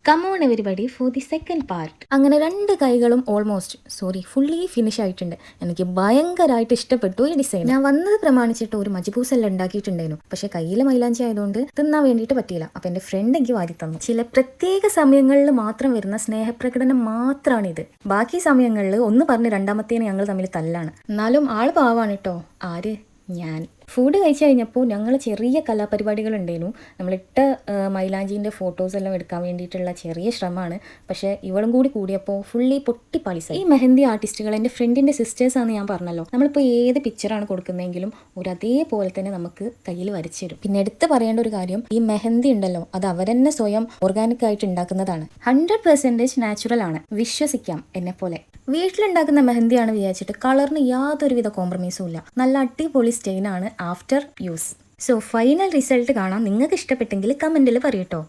Come on everybody for the second part. അങ്ങനെ രണ്ട് കൈകളും ഫുള്ളി ഫിനിഷ് ആയിട്ടുണ്ട്. എനിക്ക് ഭയങ്കരമായിട്ട് ഇഷ്ടപ്പെട്ടു ഈ ഡിസൈൻ. ഞാൻ വന്നത് പ്രമാണിച്ചിട്ട് ഒരു മജ്ബൂസ് എല്ലാം ഉണ്ടാക്കിയിട്ടുണ്ടായിരുന്നു. പക്ഷെ കയ്യിൽ മൈലാഞ്ചി ആയതുകൊണ്ട് തിന്നാൻ വേണ്ടിയിട്ട് പറ്റിയില്ല. അപ്പൊ എന്റെ ഫ്രണ്ട് എനിക്ക് വാരി തന്നു. ചില പ്രത്യേക സമയങ്ങളിൽ മാത്രം വരുന്ന സ്നേഹപ്രകടനം മാത്രമാണിത്. ബാക്കി സമയങ്ങളിൽ ഒന്ന് പറഞ്ഞ് രണ്ടാമത്തേന് ഞങ്ങൾ തമ്മിൽ തല്ലാണ്. എന്നാലും ആള് പാവാണ് കേട്ടോ. ആര്? ഞാൻ. ഫുഡ് കഴിച്ചു കഴിഞ്ഞപ്പോൾ ഞങ്ങൾ ചെറിയ കലാപരിപാടികൾ ഉണ്ടായിരുന്നു. നമ്മളിട്ട മൈലാഞ്ചീൻ്റെ ഫോട്ടോസ് എല്ലാം എടുക്കാൻ വേണ്ടിയിട്ടുള്ള ചെറിയ ശ്രമമാണ്. പക്ഷേ ഇവളും കൂടി കൂടിയപ്പോൾ ഫുള്ളി പൊട്ടിപ്പാളിസായി. ഈ മെഹന്തി ആർട്ടിസ്റ്റുകൾ എൻ്റെ ഫ്രണ്ടിൻ്റെ സിസ്റ്റേഴ്സാണെന്ന് ഞാൻ പറഞ്ഞല്ലോ. നമ്മളിപ്പോൾ ഏത് പിക്ചറാണ് കൊടുക്കുന്നതെങ്കിലും അതേപോലെ തന്നെ നമുക്ക് കയ്യിൽ വരച്ചു തരും. പിന്നെ എടുത്ത് പറയേണ്ട ഒരു കാര്യം, ഈ മെഹന്തി ഉണ്ടല്ലോ, അത് അവരെന്നെ സ്വയം ഓർഗാനിക് ആയിട്ട് ഉണ്ടാക്കുന്നതാണ്. 100% നാച്ചുറൽ ആണ്. വിശ്വസിക്കാം എന്നെപ്പോലെ. വീട്ടിലുണ്ടാക്കുന്ന മെഹന്തിയാണ് വിചാരിച്ചിട്ട് കളറിന് യാതൊരുവിധ കോംപ്രമൈസും ഇല്ല. നല്ല അടിപൊളി സ്റ്റെയിനാണ് after use. So final result കാണാം. നിങ്ങൾക്ക് ഇഷ്ടപ്പെട്ടെങ്കിൽ കമൻറ്റിൽ പറയൂട്ടോ.